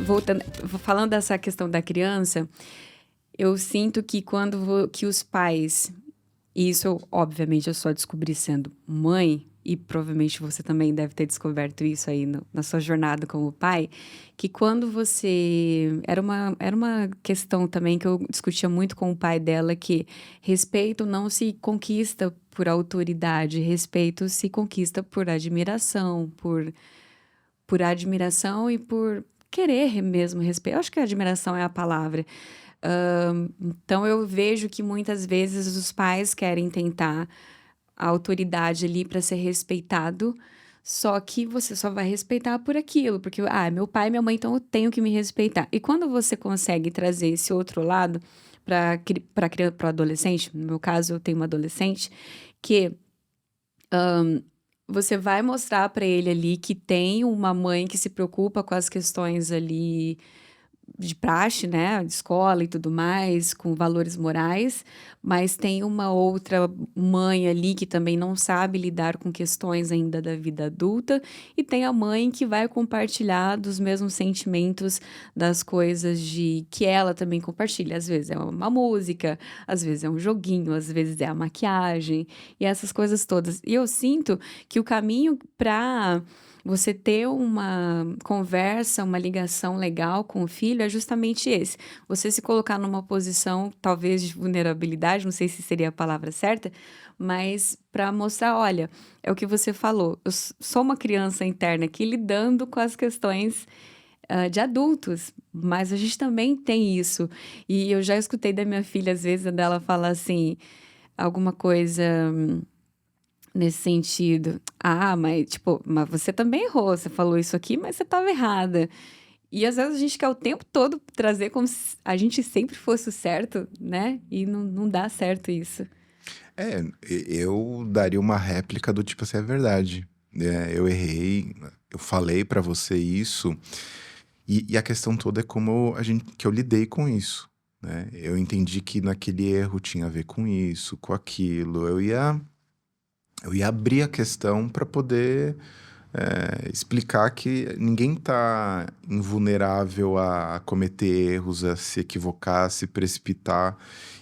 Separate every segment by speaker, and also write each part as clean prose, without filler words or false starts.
Speaker 1: voltando, falando dessa questão da criança, eu sinto que que os pais, e isso, obviamente, eu só descobri sendo mãe, e provavelmente você também deve ter descoberto isso aí na sua jornada como pai, que quando você... Era uma questão também que eu discutia muito com o pai dela, que respeito não se conquista por autoridade, respeito se conquista por admiração, por admiração e por querer mesmo respeito. Eu acho que admiração é a palavra. Então, eu vejo que muitas vezes os pais querem tentar a autoridade ali para ser respeitado, só que você só vai respeitar por aquilo, porque, meu pai e minha mãe, então eu tenho que me respeitar. E quando você consegue trazer esse outro lado para o adolescente, no meu caso, eu tenho uma adolescente, que você vai mostrar para ele ali que tem uma mãe que se preocupa com as questões ali de praxe, né, de escola e tudo mais, com valores morais, mas tem uma outra mãe ali que também não sabe lidar com questões ainda da vida adulta, e tem a mãe que vai compartilhar dos mesmos sentimentos das coisas de que ela também compartilha. Às vezes é uma música, às vezes é um joguinho, às vezes é a maquiagem e essas coisas todas. E eu sinto que o caminho para você ter uma conversa, uma ligação legal com o filho é justamente esse. Você se colocar numa posição, talvez, de vulnerabilidade, não sei se seria a palavra certa, mas para mostrar, olha, é o que você falou, eu sou uma criança interna aqui lidando com as questões de adultos, mas a gente também tem isso. E eu já escutei da minha filha, às vezes, dela falar assim, alguma coisa nesse sentido. Mas, tipo, mas você também errou. Você falou isso aqui, mas você estava errada. E às vezes a gente quer o tempo todo trazer como se a gente sempre fosse o certo, né? E não dá certo isso.
Speaker 2: Eu daria uma réplica do tipo assim, é verdade. Eu errei, eu falei pra você isso, e a questão toda é como que eu lidei com isso, né? Eu entendi que naquele erro tinha a ver com isso, com aquilo. Eu ia abrir a questão para poder explicar que ninguém tá invulnerável a cometer erros, a se equivocar, a se precipitar,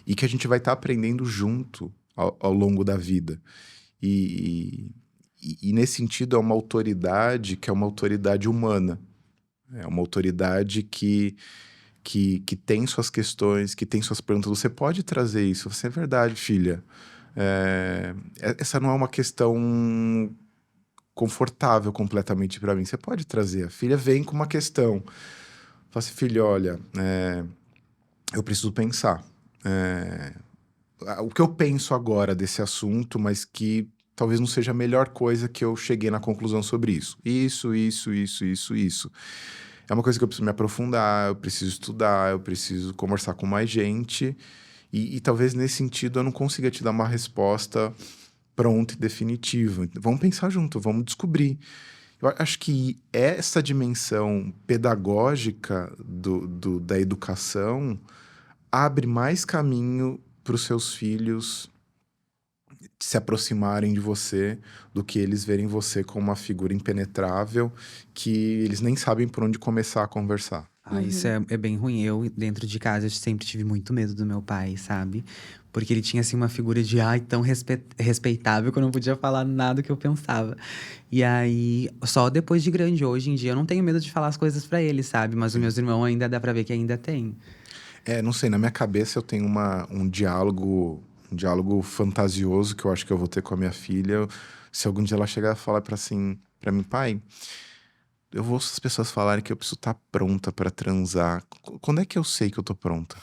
Speaker 2: e que a gente vai estar aprendendo junto ao longo da vida. E nesse sentido é uma autoridade que é uma autoridade humana. É uma autoridade que tem suas questões, que tem suas perguntas. Você pode trazer isso. Você é verdade, filha. Essa não é uma questão confortável completamente para mim. Você pode trazer. A filha vem com uma questão. Fala assim, filha, olha, eu preciso pensar. O que eu penso agora desse assunto, mas que talvez não seja a melhor coisa que eu cheguei na conclusão sobre isso. Isso. É uma coisa que eu preciso me aprofundar, eu preciso estudar, eu preciso conversar com mais gente. E talvez nesse sentido eu não consiga te dar uma resposta pronta e definitiva. Vamos pensar junto, vamos descobrir. Eu acho que essa dimensão pedagógica da educação abre mais caminho para os seus filhos se aproximarem de você do que eles verem você como uma figura impenetrável que eles nem sabem por onde começar a conversar.
Speaker 3: Isso é bem ruim. Eu, dentro de casa, eu sempre tive muito medo do meu pai, sabe? Porque ele tinha, assim, uma figura de, tão respeitável que eu não podia falar nada que eu pensava. E aí, só depois de grande, hoje em dia, eu não tenho medo de falar as coisas pra ele, sabe? Mas os meus irmãos ainda dá pra ver que ainda tem.
Speaker 2: Não sei, na minha cabeça eu tenho um diálogo fantasioso que eu acho que eu vou ter com a minha filha. Se algum dia ela chegar a falar pra mim, pai, eu ouço as pessoas falarem que eu preciso estar pronta pra transar. Quando é que eu sei que eu tô pronta?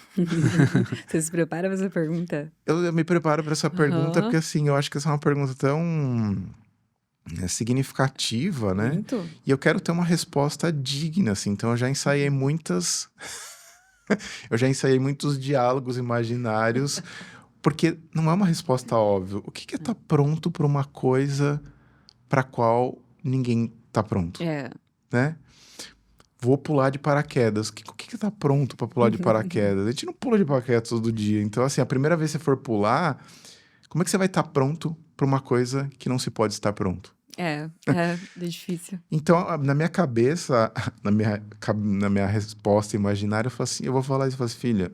Speaker 1: Você se prepara pra essa pergunta?
Speaker 2: Eu me preparo pra essa pergunta porque,
Speaker 1: Aham.
Speaker 2: assim, eu acho que essa é uma pergunta tão significativa, né?
Speaker 1: Muito.
Speaker 2: E eu quero ter uma resposta digna, assim. Então eu já ensaiei eu já ensaiei muitos diálogos imaginários, porque não é uma resposta óbvia. O que é estar pronto pra uma coisa pra qual ninguém tá pronto,
Speaker 1: É.
Speaker 2: né? Vou pular de paraquedas. O que é tá pronto pra pular de paraquedas? A gente não pula de paraquedas todo dia. Então, assim, a primeira vez que você for pular, como é que você vai estar pronto pra uma coisa que não se pode estar pronto?
Speaker 1: É difícil.
Speaker 2: Então, na minha cabeça, na minha resposta imaginária, eu falo assim, eu vou falar isso, eu falo assim, filha,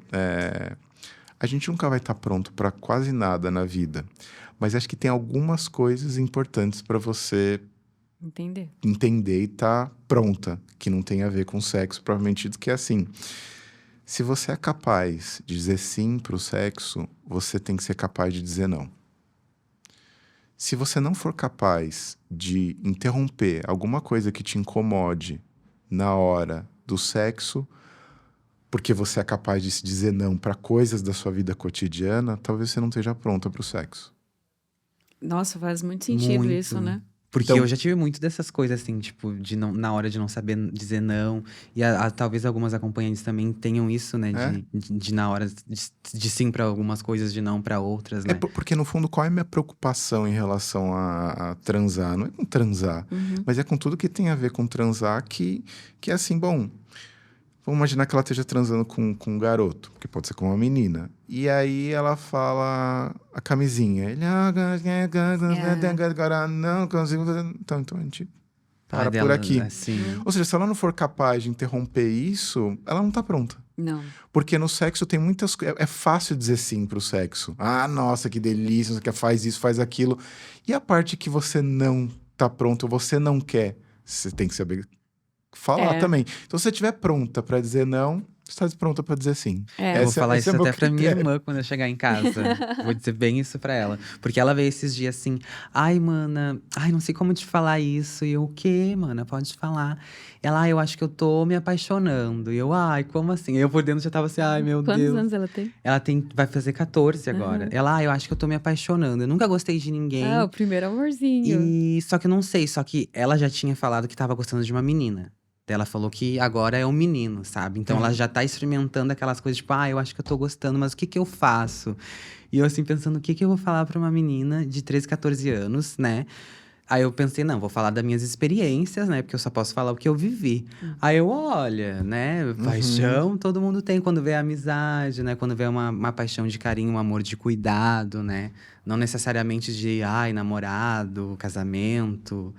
Speaker 2: a gente nunca vai estar pronto para quase nada na vida, mas acho que tem algumas coisas importantes para você
Speaker 1: Entender.
Speaker 2: entender e estar pronta, que não tem a ver com sexo, provavelmente dito que é assim. Se você é capaz de dizer sim para o sexo, você tem que ser capaz de dizer não. Se você não for capaz de interromper alguma coisa que te incomode na hora do sexo, porque você é capaz de se dizer não para coisas da sua vida cotidiana, talvez você não esteja pronta para o sexo.
Speaker 1: Nossa, faz muito sentido isso,
Speaker 3: Muito.
Speaker 1: né?
Speaker 3: Porque
Speaker 2: Então-
Speaker 3: eu já tive muito dessas coisas, assim, tipo, de não, na hora de não saber dizer não. E talvez algumas acompanhantes também tenham isso, né?
Speaker 2: É?
Speaker 3: De na hora de sim pra algumas coisas, de não pra outras, né?
Speaker 2: Porque, no fundo, qual é a minha preocupação em relação a transar? Não é com transar, mas é com tudo que tem a ver com transar, que é assim, bom, vamos imaginar que ela esteja transando com um garoto, que pode ser com uma menina. E aí ela fala a camisinha. Ele, agora não consigo fazer. Então a gente para por
Speaker 3: dela,
Speaker 2: aqui.
Speaker 3: assim.
Speaker 2: Ou seja, se ela não for capaz de interromper isso, ela não tá pronta.
Speaker 1: Não.
Speaker 2: Porque no sexo tem muitas coisas. É fácil dizer sim pro sexo. Ah, nossa, que delícia, você quer, faz isso, faz aquilo. E a parte que você não tá pronto, você não quer, você tem que saber falar
Speaker 1: É.
Speaker 2: também. Então, se você estiver pronta pra dizer não, você está pronta pra dizer sim.
Speaker 1: É.
Speaker 3: Eu vou falar
Speaker 2: esse
Speaker 3: isso
Speaker 2: é meu
Speaker 3: até pra minha
Speaker 2: critério.
Speaker 3: irmã quando eu chegar em casa. Vou dizer bem isso pra ela. Porque ela veio esses dias assim, ai, mana, ai, não sei como te falar isso. E eu, o quê, mana? Pode falar. Ela, eu acho que eu tô me apaixonando. E eu, ai, como assim? Eu por dentro já tava assim, ai, meu
Speaker 1: Quantos
Speaker 3: Deus.
Speaker 1: anos ela tem?
Speaker 3: Ela vai fazer 14 agora. Ela, eu acho que eu tô me apaixonando. Eu nunca gostei de ninguém.
Speaker 1: Ah, o primeiro amorzinho.
Speaker 3: E só que eu não sei, só que ela já tinha falado que tava gostando de uma menina. Daí ela falou que agora é um menino, sabe? Então ela já tá experimentando aquelas coisas, tipo, eu acho que eu tô gostando, mas o que que eu faço? E eu assim pensando, o que que eu vou falar pra uma menina de 13, 14 anos, né? Aí eu pensei, não, vou falar das minhas experiências, né? Porque eu só posso falar o que eu vivi. Aí eu, olha, né? Paixão todo mundo tem quando vê a amizade, né? Quando vê uma paixão de carinho, um amor de cuidado, né? Não necessariamente de, namorado, casamento.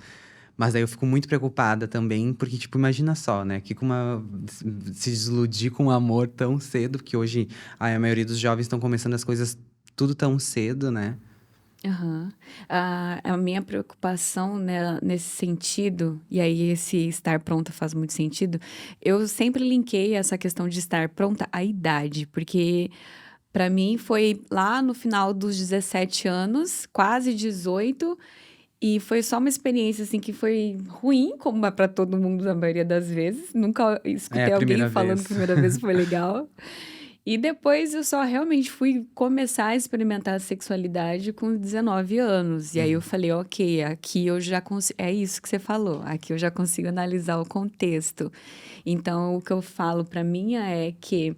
Speaker 3: Mas aí eu fico muito preocupada também, porque, tipo, imagina só, né? Que se desiludir com o amor tão cedo, porque hoje a maioria dos jovens estão começando as coisas tudo tão cedo, né?
Speaker 1: Aham. A minha preocupação, né, nesse sentido, e aí esse estar pronta faz muito sentido, eu sempre linkei essa questão de estar pronta à idade, porque para mim foi lá no final dos 17 anos, quase 18, e foi só uma experiência assim que foi ruim, como é para todo mundo na maioria das vezes. Nunca escutei
Speaker 3: a
Speaker 1: alguém
Speaker 3: primeira
Speaker 1: falando
Speaker 3: vez.
Speaker 1: que a primeira vez foi legal. E depois eu só realmente fui começar a experimentar a sexualidade com 19 anos. E aí eu falei, ok, aqui eu já consigo. É isso que você falou, aqui eu já consigo analisar o contexto. Então o que eu falo para mim é que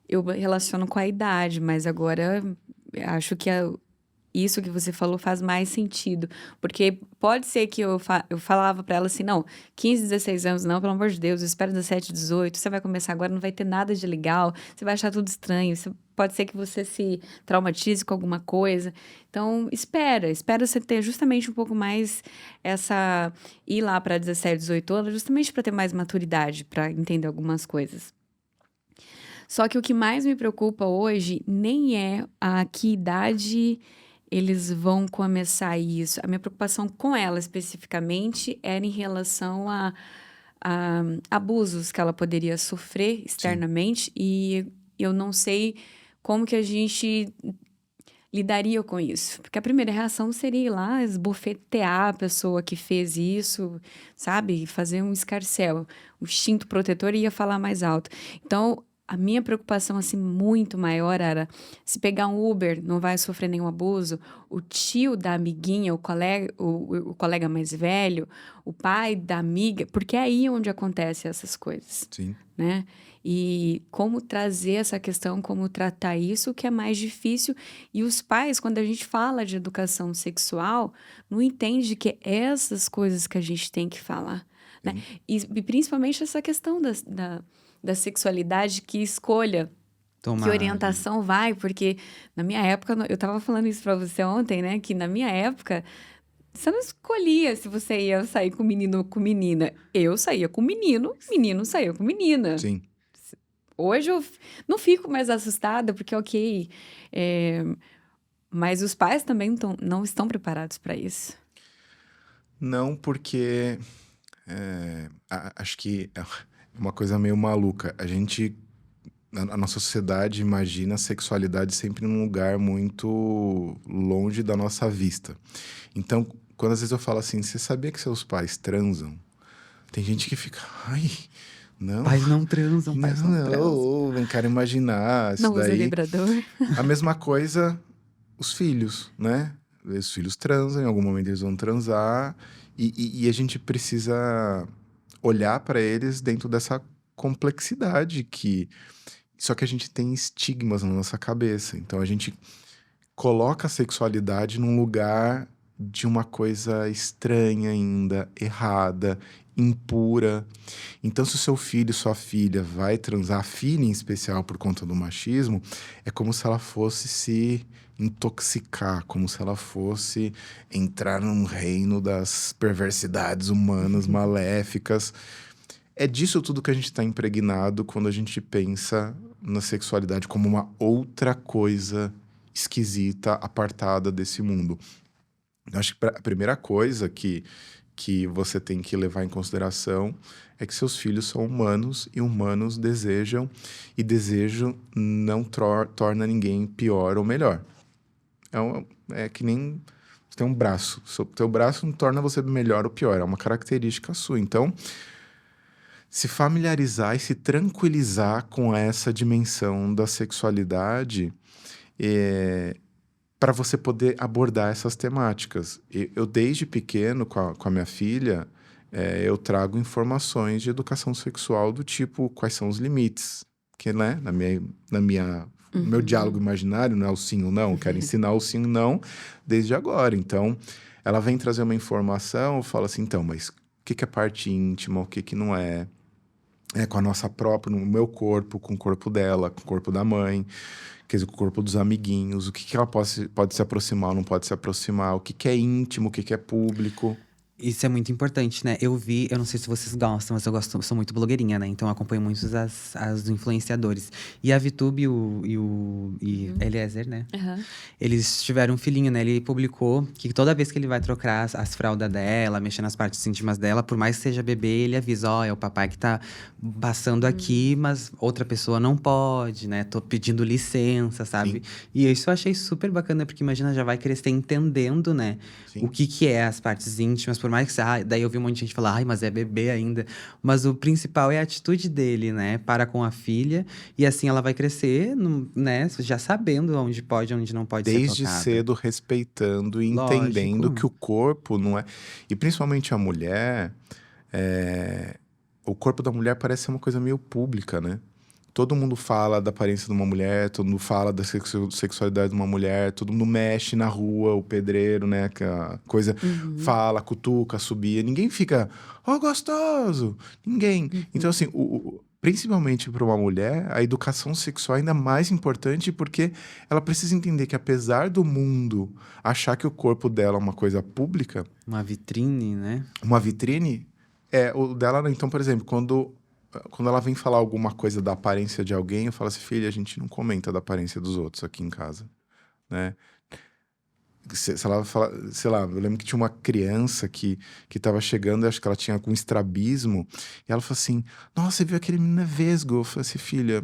Speaker 1: eu relaciono com a idade, mas agora acho que isso que você falou faz mais sentido. Porque pode ser que eu falava pra ela assim, não, 15, 16 anos não, pelo amor de Deus, eu espero 17, 18, você vai começar agora, não vai ter nada de legal, você vai achar tudo estranho, pode ser que você se traumatize com alguma coisa. Então, espera você ter justamente um pouco mais ir lá pra 17, 18 anos, justamente pra ter mais maturidade, pra entender algumas coisas. Só que o que mais me preocupa hoje nem é a que idade eles vão começar isso. A minha preocupação com ela especificamente era em relação a abusos que ela poderia sofrer externamente e eu não sei como que a gente lidaria com isso. Porque a primeira reação seria ir lá esbofetear a pessoa que fez isso, sabe? Fazer um escarcéu. O instinto protetor ia falar mais alto. Então, a minha preocupação, assim, muito maior era se pegar um Uber, não vai sofrer nenhum abuso, o tio da amiguinha, o colega mais velho, o pai da amiga, porque é aí onde acontecem essas coisas,
Speaker 2: Sim.
Speaker 1: né? E como trazer essa questão, como tratar isso, que é mais difícil. E os pais, quando a gente fala de educação sexual, não entende que é essas coisas que a gente tem que falar, né? E principalmente essa questão da sexualidade, que escolha, que orientação vai, porque na minha época, eu estava falando isso para você ontem, né? Que na minha época Você não escolhia se você ia sair com menino ou com menina. Eu saía com menino, menino saía com menina.
Speaker 2: Sim.
Speaker 1: Hoje não fico mais assustada, porque, ok, é, mas os pais também não estão preparados para isso.
Speaker 2: Não, porque acho que é uma coisa meio maluca. A nossa sociedade imagina a sexualidade sempre num lugar muito longe da nossa vista. Então, quando às vezes eu falo assim, você sabia que seus pais transam? Tem gente que fica, ai, não,
Speaker 3: Pais não transam, pais não transam.
Speaker 2: não quero imaginar isso
Speaker 1: Não usa
Speaker 2: daí.
Speaker 1: vibrador.
Speaker 2: A mesma coisa, os filhos, né? Os filhos transam, em algum momento eles vão transar, e a gente precisa olhar para eles dentro dessa complexidade só que a gente tem estigmas na nossa cabeça. Então a gente coloca a sexualidade num lugar de uma coisa estranha ainda, errada, impura. Então, se o seu filho, sua filha vai transar, a filha em especial por conta do machismo, é como se ela fosse se intoxicar, como se ela fosse entrar num reino das perversidades humanas maléficas. É disso tudo que a gente está impregnado quando a gente pensa na sexualidade como uma outra coisa esquisita, apartada desse mundo. Eu acho que a primeira coisa que você tem que levar em consideração é que seus filhos são humanos e humanos desejam, e desejo não torna ninguém pior ou melhor. É que nem você tem um braço. Teu braço não torna você melhor ou pior, é uma característica sua. Então, se familiarizar e se tranquilizar com essa dimensão da sexualidade para você poder abordar essas temáticas. Eu desde pequeno, com a minha filha, eu trago informações de educação sexual do tipo, quais são os limites, que, né, no meu diálogo imaginário não é o sim ou não, eu quero ensinar o sim ou não desde agora. Então, ela vem trazer uma informação, eu falo assim, então, mas o que é parte íntima, o que não é? Com a nossa própria, no meu corpo, com o corpo dela, com o corpo da mãe, quer dizer, com o corpo dos amiguinhos, o que ela pode se aproximar ou não pode se aproximar, o que é íntimo, o que é público.
Speaker 3: Isso é muito importante, né? Eu não sei se vocês gostam, mas eu gosto, sou muito blogueirinha, né? Então eu acompanho muitos as influenciadores. E a Vitube e Eliezer, né?
Speaker 1: Aham.
Speaker 3: Eles tiveram um filhinho, né? Ele publicou que toda vez que ele vai trocar as fraldas dela, mexer nas partes íntimas dela, por mais que seja bebê, ele avisa: ó, é o papai que tá passando aqui, mas outra pessoa não pode, né? Tô pedindo licença, sabe?
Speaker 2: Sim.
Speaker 3: E isso eu achei super bacana, porque imagina, já vai crescer entendendo, né?
Speaker 2: Sim.
Speaker 3: O que é as partes íntimas, por mais que daí eu vi um monte de gente falar, ai, mas é bebê ainda. Mas o principal é a atitude dele, né? Para com a filha, e assim ela vai crescer, né? Já sabendo onde pode, onde não pode ser
Speaker 2: Desde
Speaker 3: tocada.
Speaker 2: cedo respeitando e entendendo
Speaker 3: Lógico.
Speaker 2: que o corpo não é... E principalmente a mulher, o corpo da mulher parece ser uma coisa meio pública, né? Todo mundo fala da aparência de uma mulher, todo mundo fala da sexualidade de uma mulher, todo mundo mexe na rua, o pedreiro, né? Que a coisa fala, cutuca, subia. Ninguém fica, gostoso! Ninguém. Então, assim, principalmente para uma mulher, a educação sexual é ainda mais importante porque ela precisa entender que, apesar do mundo achar que o corpo dela é uma coisa pública,
Speaker 3: Uma vitrine, né?
Speaker 2: uma vitrine, o dela, então, por exemplo, quando ela vem falar alguma coisa da aparência de alguém, eu falo assim, filha, a gente não comenta da aparência dos outros aqui em casa, né? Se ela fala, sei lá, eu lembro que tinha uma criança que tava chegando, acho que ela tinha algum estrabismo, e ela falou assim, nossa, você viu aquele menino vesgo? Eu falei assim, filha,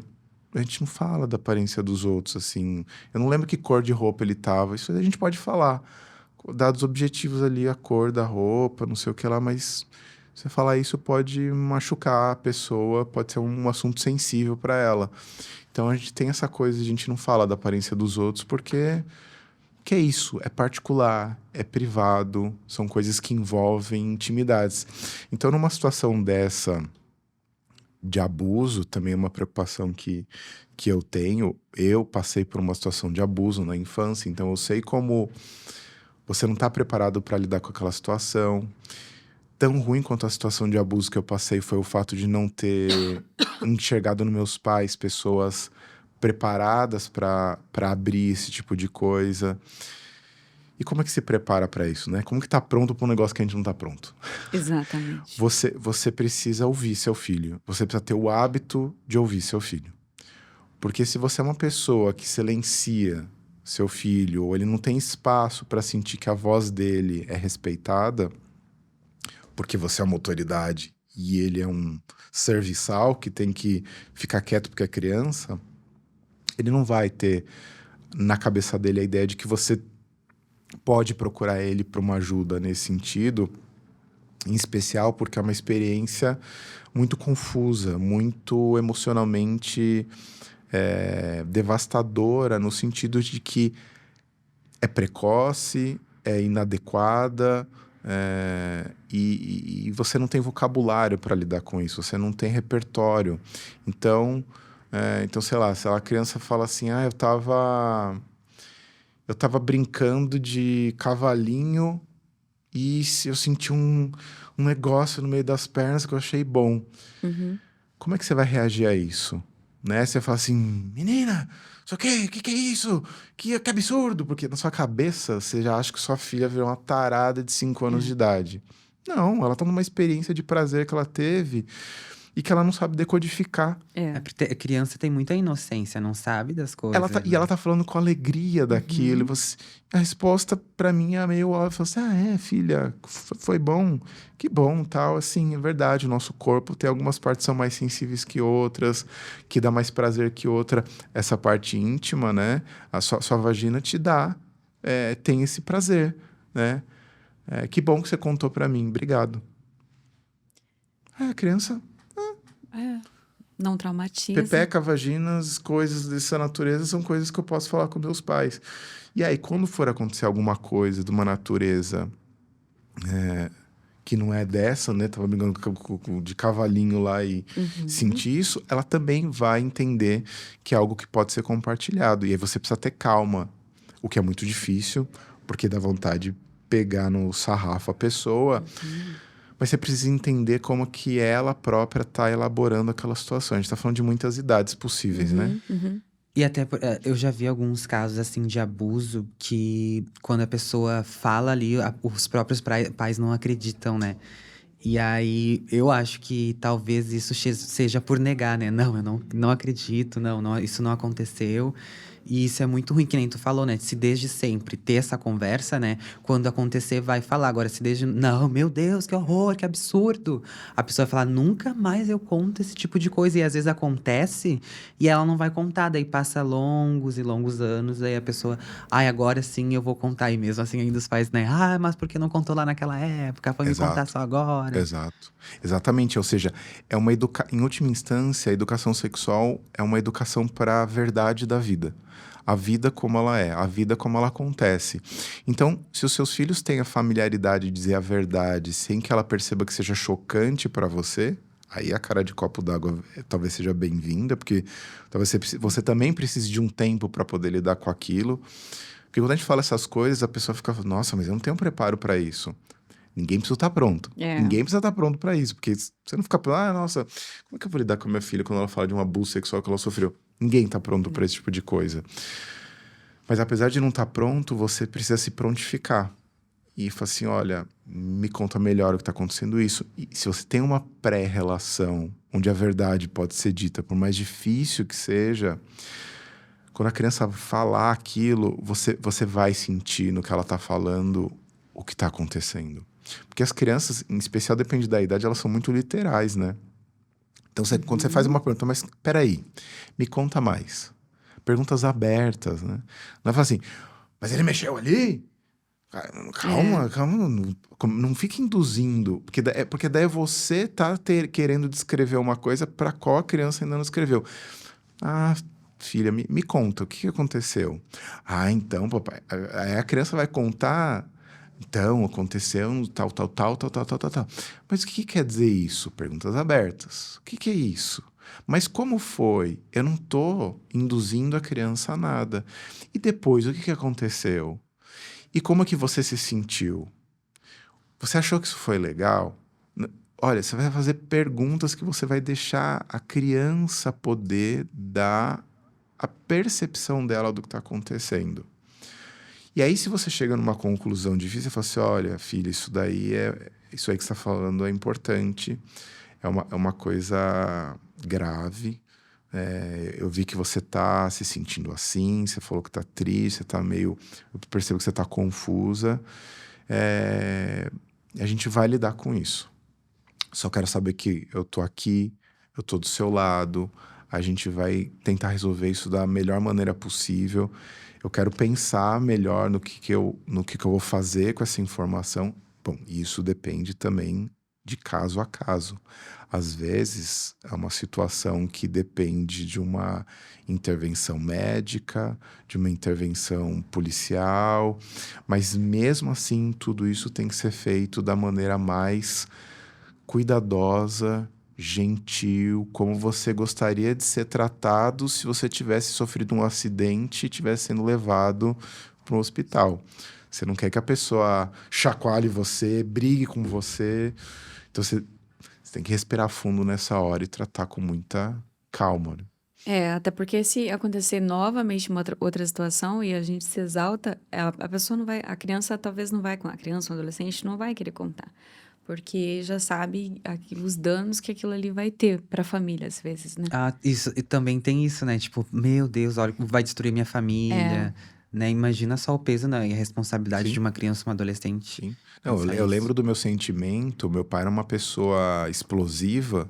Speaker 2: a gente não fala da aparência dos outros, assim, eu não lembro que cor de roupa ele tava, isso a gente pode falar, dados objetivos ali, a cor da roupa, não sei o que lá, mas... Você falar isso pode machucar a pessoa, pode ser um assunto sensível para ela. Então a gente tem essa coisa, a gente não fala da aparência dos outros porque é isso, é particular, é privado, são coisas que envolvem intimidades. Então numa situação dessa de abuso, também é uma preocupação que eu tenho. Eu passei por uma situação de abuso na infância, então eu sei como você não está preparado para lidar com aquela situação. Tão ruim quanto a situação de abuso que eu passei foi o fato de não ter enxergado nos meus pais pessoas preparadas para abrir esse tipo de coisa. E como é que se prepara para isso, né? Como que tá pronto para um negócio que a gente não tá pronto?
Speaker 1: Exatamente.
Speaker 2: Você precisa ouvir seu filho. Você precisa ter o hábito de ouvir seu filho. Porque se você é uma pessoa que silencia seu filho, ou ele não tem espaço para sentir que a voz dele é respeitada, porque você é uma autoridade e ele é um serviçal que tem que ficar quieto porque é criança, ele não vai ter na cabeça dele a ideia de que você pode procurar ele para uma ajuda nesse sentido, em especial porque é uma experiência muito confusa, muito emocionalmente devastadora, no sentido de que é precoce, é inadequada, e você não tem vocabulário para lidar com isso, você não tem repertório. Então, sei lá, se a criança fala assim, eu tava brincando de cavalinho e eu senti um negócio no meio das pernas que eu achei bom.
Speaker 1: Uhum.
Speaker 2: Como é que você vai reagir a isso? Né? Você fala assim, menina, isso o quê? Que é isso? Que absurdo! Porque na sua cabeça você já acha que sua filha virou uma tarada de 5 anos de idade. Não, ela tá numa experiência de prazer que ela teve e que ela não sabe decodificar.
Speaker 3: É porque a criança tem muita inocência, não sabe das coisas.
Speaker 2: E ela tá falando com alegria daquilo. A resposta pra mim é meio óbvia. Você assim, filha, foi bom. Que bom, tal. Assim, é verdade, o nosso corpo tem algumas partes que são mais sensíveis que outras, que dá mais prazer que outra. Essa parte íntima, né? A sua vagina te dá, tem esse prazer, né? Que bom que você contou pra mim, obrigado. A criança...
Speaker 1: Não traumatiza.
Speaker 2: Pepeca, vaginas, coisas dessa natureza são coisas que eu posso falar com meus pais. E aí, quando for acontecer alguma coisa de uma natureza que não é dessa, né? Tava brincando de cavalinho lá e sentir isso, ela também vai entender que é algo que pode ser compartilhado. E aí você precisa ter calma, o que é muito difícil, porque dá vontade de pegar no sarrafo a pessoa. Mas você precisa entender como que ela própria está elaborando aquela situação. A gente está falando de muitas idades possíveis, né?
Speaker 3: E até eu já vi alguns casos assim de abuso que quando a pessoa fala ali, os próprios pais não acreditam, né? E aí eu acho que talvez isso seja por negar, né? Não, eu não acredito, não, isso não aconteceu. E isso é muito ruim, que nem tu falou, né? Se desde sempre ter essa conversa, né? Quando acontecer, vai falar. Agora, se desde. Não, meu Deus, que horror, que absurdo. A pessoa vai falar, nunca mais eu conto esse tipo de coisa. E às vezes acontece e ela não vai contar. Daí passa longos e longos anos. Daí a pessoa, agora sim eu vou contar. E mesmo assim ainda os pais, né? Mas por que não contou lá naquela época? Foi me contar só agora.
Speaker 2: Exato. Exatamente. Ou seja, em última instância, a educação sexual é uma educação para a verdade da vida. A vida como ela é, a vida como ela acontece. Então, se os seus filhos têm a familiaridade de dizer a verdade sem que ela perceba que seja chocante para você, aí a cara de copo d'água talvez seja bem-vinda, porque talvez você também precise de um tempo para poder lidar com aquilo. Porque quando a gente fala essas coisas, a pessoa fica, nossa, mas eu não tenho preparo para isso. Ninguém precisa estar pronto. Ninguém precisa estar pronto para isso. Porque você não fica, nossa, como é que eu vou lidar com a minha filha quando ela fala de um abuso sexual que ela sofreu? Ninguém está pronto para esse tipo de coisa. Mas apesar de não estar pronto, você precisa se prontificar. E falar assim, olha, me conta melhor o que está acontecendo isso. E se você tem uma pré-relação, onde a verdade pode ser dita, por mais difícil que seja, quando a criança falar aquilo, você vai sentir no que ela está falando o que está acontecendo. Porque as crianças, em especial, depende da idade, elas são muito literais, né? Então, quando você faz uma pergunta, mas peraí, me conta mais. Perguntas abertas, né? Não é falar assim, mas ele mexeu ali? Calma, não fique induzindo. Porque daí você tá querendo descrever uma coisa para qual a criança ainda não escreveu. Filha, me conta, o que aconteceu? Então, papai, aí a criança vai contar... Então, aconteceu tal. Mas o que quer dizer isso? Perguntas abertas. O que é isso? Mas como foi? Eu não estou induzindo a criança a nada. E depois, o que aconteceu? E como é que você se sentiu? Você achou que isso foi legal? Olha, você vai fazer perguntas que você vai deixar a criança poder dar a percepção dela do que está acontecendo. E aí, se você chega numa conclusão difícil, você fala assim, olha, filha, isso aí que você está falando é importante, é uma coisa grave. Eu vi que você tá se sentindo assim, você falou que tá triste, você tá meio... Eu percebo que você tá confusa. A gente vai lidar com isso. Só quero saber que eu tô aqui, eu tô do seu lado, a gente vai tentar resolver isso da melhor maneira possível. Eu quero pensar melhor no que eu vou fazer com essa informação. Bom, isso depende também de caso a caso. Às vezes, é uma situação que depende de uma intervenção médica, de uma intervenção policial, mas mesmo assim, tudo isso tem que ser feito da maneira mais cuidadosa, gentil, como você gostaria de ser tratado se você tivesse sofrido um acidente e estivesse sendo levado para um hospital. Você não quer que a pessoa chacoalhe você, brigue com você. Então, você tem que respirar fundo nessa hora e tratar com muita calma, né?
Speaker 1: Até porque se acontecer novamente uma outra situação e a gente se exalta, a pessoa não vai, a criança talvez não vai, a criança ou adolescente não vai querer contar, porque já sabe os danos que aquilo ali vai ter para a família, às vezes, né?
Speaker 3: Isso, e também tem isso, né? Tipo, meu Deus, olha, vai destruir minha
Speaker 1: É,
Speaker 3: família, né? Imagina só o peso, né? E a responsabilidade de
Speaker 2: Sim,
Speaker 3: uma criança, uma adolescente
Speaker 2: sim. Não,
Speaker 3: pensar
Speaker 2: eu
Speaker 3: isso.
Speaker 2: lembro do meu sentimento. Meu pai era uma pessoa explosiva.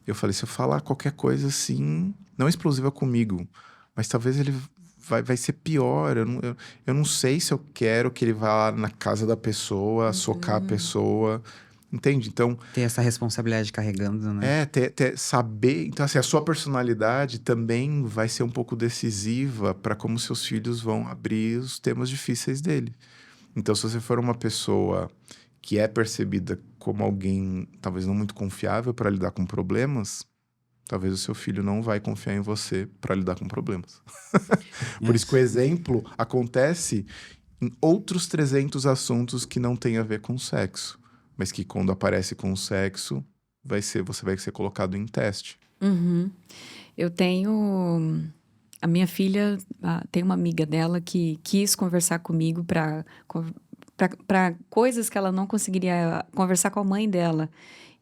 Speaker 2: Eu falei, se eu falar qualquer coisa assim, não explosiva comigo, mas talvez ele vai ser pior. Eu não sei se eu quero que ele vá lá na casa da pessoa, socar a pessoa. Entende? Então,
Speaker 3: Ter essa responsabilidade carregando, né?
Speaker 2: saber. Então, assim, a sua personalidade também vai ser um pouco decisiva para como seus filhos vão abrir os temas difíceis dele. Então, se você for uma pessoa que é percebida como alguém talvez não muito confiável para lidar com problemas, talvez o seu filho não vai confiar em você para lidar com problemas. Por isso que o
Speaker 3: É.
Speaker 2: exemplo acontece em outros 300 assuntos que não têm a ver com sexo, mas que quando aparece com o sexo, você vai ser colocado em teste.
Speaker 1: uhum. Eu tenho a minha filha, tem uma amiga dela que quis conversar comigo para coisas que ela não conseguiria conversar com a mãe dela.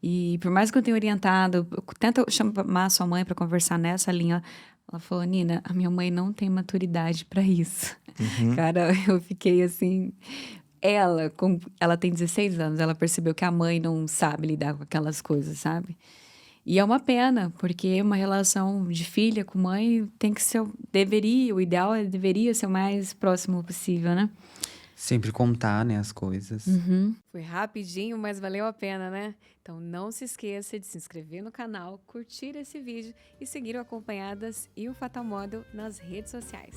Speaker 1: E por mais que eu tenha orientado, tenta chamar sua mãe para conversar nessa linha. Ela falou, Nina, a minha mãe não tem maturidade para isso.
Speaker 2: Uhum.
Speaker 1: Cara, eu fiquei assim. Ela tem 16 anos, ela percebeu que a mãe não sabe lidar com aquelas coisas, sabe? E é uma pena, porque uma relação de filha com mãe tem que ser, o ideal deveria ser o mais próximo possível, né?
Speaker 3: Sempre contar, né, as coisas.
Speaker 1: Foi rapidinho, mas valeu a pena, né? Então não se esqueça de se inscrever no canal, curtir esse vídeo e seguir o Acompanhadas e o Fatal Model nas redes sociais.